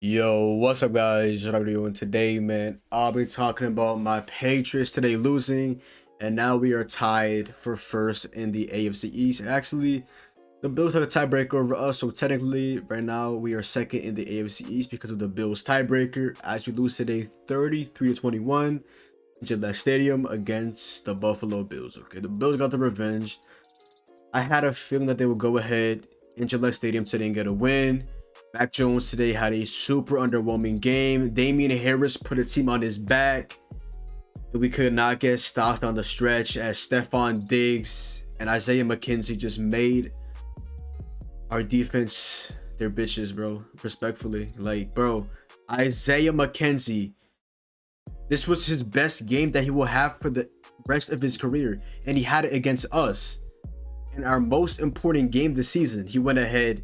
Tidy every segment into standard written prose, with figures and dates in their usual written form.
Yo, what's up, guys? What I'm doing today, man? I'll be talking about my Patriots today losing, and now we are tied for first in the AFC East. Actually, the Bills had a tiebreaker over us, so technically, right now we are second in the AFC East because of the Bills tiebreaker. As we lose today, 33-21 in Gillette Stadium against the Buffalo Bills. Okay, the Bills got the revenge. I had a feeling that they would go ahead in Gillette Stadium today and get a win. Mac Jones today had a super underwhelming game. Damian Harris put a team on his back. We could not get stopped on the stretch as Stephon Diggs and Isaiah McKenzie just made our defense their bitches, bro. Respectfully. Like, bro, Isaiah McKenzie, this was his best game that he will have for the rest of his career. And he had it against us. In our most important game this season, he went ahead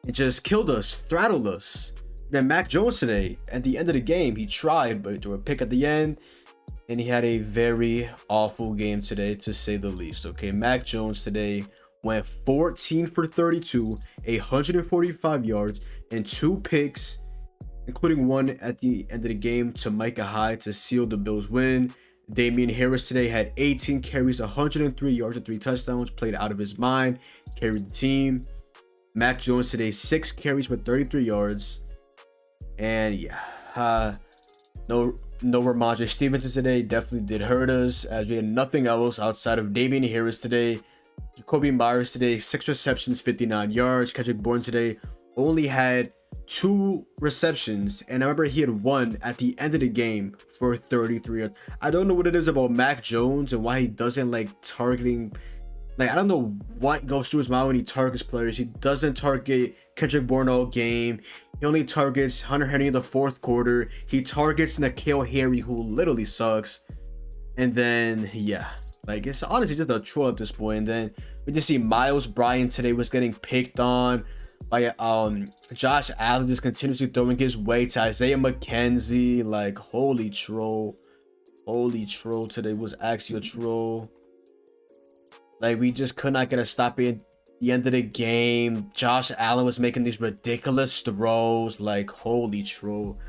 and just killed us, throttled us. Then Mac Jones today, at the end of the game, he tried, but threw a pick at the end, and he had a very awful game today, to say the least. Okay, Mac Jones today went 14 for 32, 145 yards, and 2 picks, including one at the end of the game to Micah Hyde to seal the Bills' win. Damian Harris today had 18 carries, 103 yards, and 3 touchdowns, played out of his mind, carried the team. Mac Jones today, 6 carries for 33 yards. And yeah, no Ramondre Stevenson today definitely did hurt us, as we had nothing else outside of Damian Harris today. Jacoby Myers today, 6 receptions, 59 yards. Kendrick Bourne today only had 2 receptions, and I remember he had 1 at the end of the game for 33 yards. I don't know what it is about Mac Jones and why he doesn't like targeting. Like, I don't know what goes through his mind when he targets players. He doesn't target Kendrick Bourne all game. He only targets Hunter Henry in the 4th quarter. He targets N'Keal Harry, who literally sucks. And then, yeah, like, it's honestly just a troll at this point. And then we just see Miles Bryant today was getting picked on by Josh Allen, just continuously throwing his way to Isaiah McKenzie. Like, holy troll. Holy troll today was actually a troll. Like, we just could not get a stop at the end of the game. Josh Allen was making these ridiculous throws. Like, holy troll.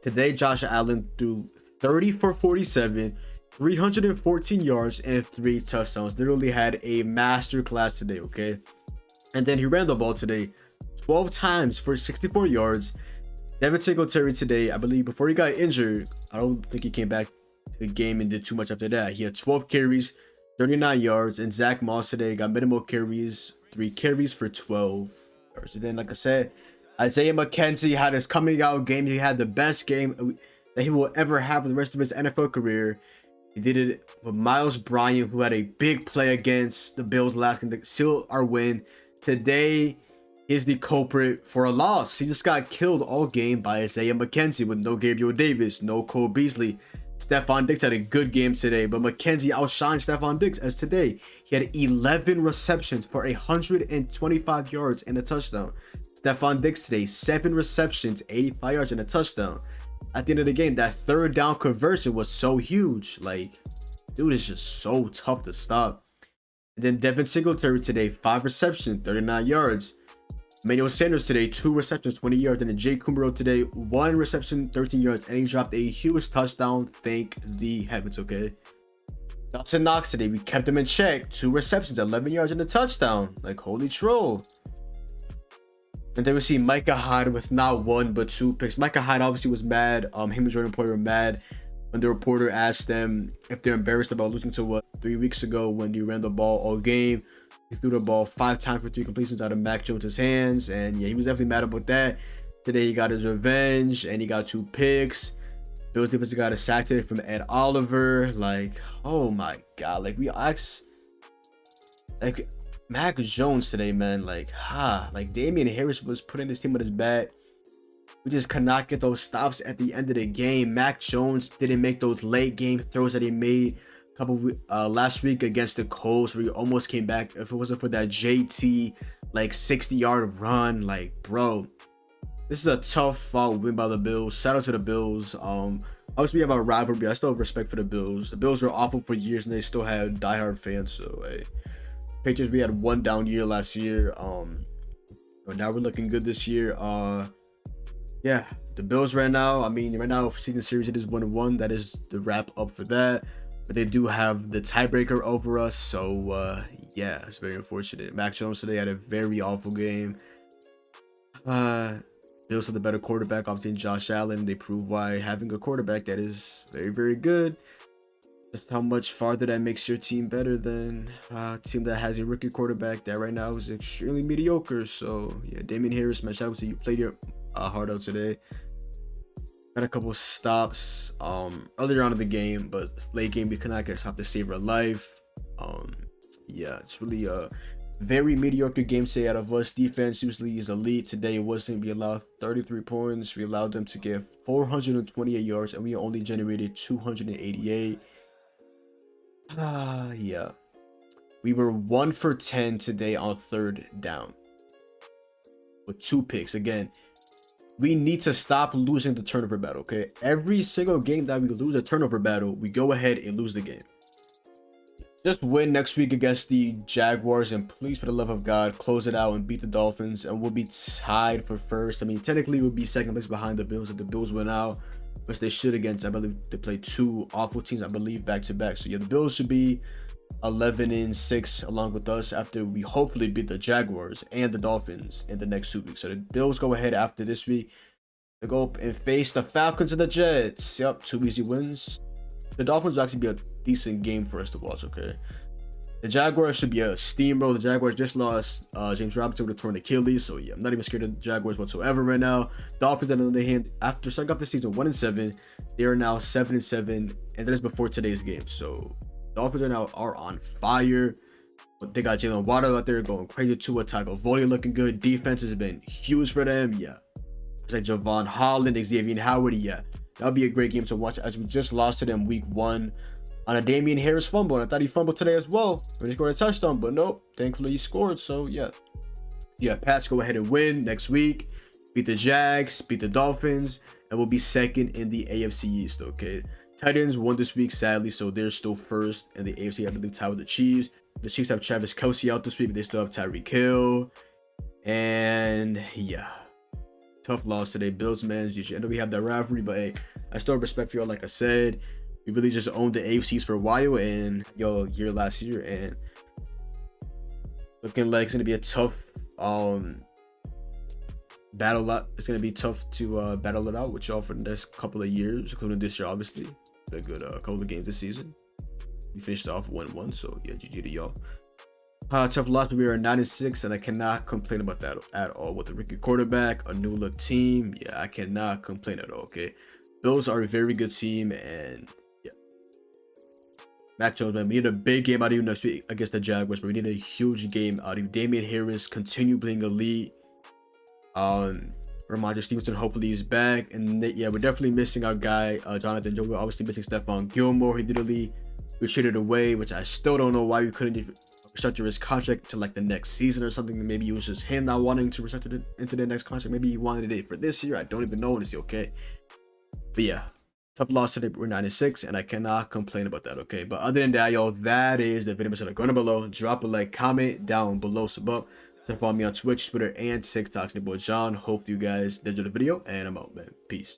Today, Josh Allen threw 30 for 47, 314 yards, and 3 touchdowns. Literally had a master class today, okay? And then he ran the ball today 12 times for 64 yards. Devin Singletary today, I believe, before he got injured, I don't think he came back to the game and did too much after that. He had 12 carries, 39 yards, and Zach Moss today got minimal carries, 3 carries for 12 yards. And then, like I said, Isaiah McKenzie had his coming out game. He had the best game that he will ever have for the rest of his NFL career. He did it with Miles Bryant, who had a big play against the Bills last game to seal our win. Today is the culprit for a loss. He just got killed all game by Isaiah McKenzie with no Gabriel Davis, no Cole Beasley. Stephon Diggs had a good game today, but McKenzie outshined Stephon Diggs, as today he had 11 receptions for 125 yards and a touchdown. Stephon Diggs today, 7 receptions, 85 yards and a touchdown. At the end of the game, that 3rd down conversion was so huge. Like, dude is just so tough to stop. And then Devin Singletary today, 5 receptions, 39 yards. Emmanuel Sanders today, 2 receptions, 20 yards. And then Jay Kumerow today, 1 reception, 13 yards. And he dropped a huge touchdown. Thank the heavens, okay? Dawson Knox today, we kept him in check. 2 receptions, 11 yards and a touchdown. Like, holy troll. And then we see Micah Hyde with not 1 but 2 picks. Micah Hyde obviously was mad. Him and Jordan Poyer were mad when the reporter asked them if they're embarrassed about losing to 3 weeks ago when you ran the ball all game. He threw the ball 5 times for 3 completions out of Mac Jones' hands. And yeah, he was definitely mad about that. Today he got his revenge and he got 2 picks. Bills defense got a sack today from Ed Oliver. Like, oh my god. Like, we asked, like, Mac Jones today, man. Like Damian Harris was putting this team on his back. We just could not get those stops at the end of the game. Mac Jones didn't make those late game throws that he made last week against the Colts, where he almost came back. If it wasn't for that JT like 60-yard run, like, bro, this is a tough win by the Bills. Shout out to the Bills. Obviously we have our rivalry. I still have respect for the Bills. The Bills were awful for years and they still have diehard fans. So hey, Patriots, we had 1 down year last year. But now we're looking good this year. yeah, the Bills right now. I mean, right now, season series it is 1-1. That is the wrap up for that. But they do have the tiebreaker over us. So yeah, it's very unfortunate. Mac Jones today had a very awful game. Uh, Bills have the better quarterback, obviously Josh Allen. They prove why having a quarterback that is very, very good. Just how much farther that makes your team better than a team that has a rookie quarterback that right now is extremely mediocre. So yeah, Damian Harris, man, shout out to you. Played your heart out today. Had a couple of stops earlier on in the game, but late game we could not get a stop to save our life. Yeah, it's really a very mediocre game today out of us. Defense usually is elite. Today it wasn't. We allowed 33 points. We allowed them to get 428 yards, and we only generated 288. Yeah. We were 1 for 10 today on 3rd down with 2 picks. Again, we need to stop losing the turnover battle, okay? Every single game that we lose a turnover battle, we go ahead and lose the game. Just win next week against the Jaguars, and please, for the love of God, close it out and beat the Dolphins, and we'll be tied for first. I mean, technically, we'll be second place behind the Bills if the Bills win out, which they should against, I believe, they play 2 awful teams, I believe, back-to-back. So, yeah, the Bills should be 11-6 along with us after we hopefully beat the Jaguars and the Dolphins in the next 2 weeks. So the Bills go ahead after this week to go up and face the Falcons and the Jets. Yep, 2 easy wins. The Dolphins will actually be a decent game for us to watch, okay? The Jaguars should be a steamroll. The Jaguars just lost James Robinson with a torn Achilles, so yeah, I'm not even scared of the Jaguars whatsoever right now. Dolphins, on the other hand, after starting off the season 1-7, they are now 7-7, and that is before today's game. So Dolphins are on fire. But they got Jalen Waddle out there going crazy. Tua Tagovailoa looking good. Defense has been huge for them. Yeah. It's like Javon Holland, Xavier Howard. Yeah. That'll be a great game to watch as we just lost to them week 1 on a Damian Harris fumble. And I thought he fumbled today as well when he scored a touchdown. But nope. Thankfully he scored. So yeah. Yeah, Pats go ahead and win next week. Beat the Jags, beat the Dolphins, and we'll be second in the AFC East, okay? Titans won this week, sadly, so they're still first in the AFC. I believe tied with the Chiefs. The Chiefs have Travis Kelce out this week, but they still have Tyreek Hill. And yeah, tough loss today. Bills, man, as usual. I know we have that rivalry, but hey, I still have respect for y'all. Like I said, we really just owned the AFCs for a while, and year last year, and looking like it's gonna be a tough battle out. It's gonna be tough to battle it out with y'all for the next couple of years, including this year, obviously. A good couple of games this season. We finished off 1-1, so yeah, GG to y'all. Tough loss, but we are 9-6, and I cannot complain about that at all. With a rookie quarterback, a new look team, yeah, I cannot complain at all. Okay, Bills are a very good team, and yeah, Mac Jones, man, we need a big game out of you next week against the Jaguars, but we need a huge game out of you. Damian Harris continue playing elite. Ramondre Stevenson hopefully is back, and yeah, we're definitely missing our guy Jonathan Joe. We're obviously missing Stephon Gilmore. He literally was traded away, which I still don't know why we couldn't just restructure his contract to like the next season or something. Maybe it was just him not wanting to restructure it into the next contract. Maybe he wanted it for this year. I don't even know. It's okay, but yeah, tough loss today. We're 9-6, and I cannot complain about that. Okay, but other than that, y'all, that is the video. So go down below, drop a like, comment down below, sub up. Follow me on Twitch, Twitter, and TikTok. It's your boy John. Hope you guys enjoyed the video, and I'm out, man. Peace.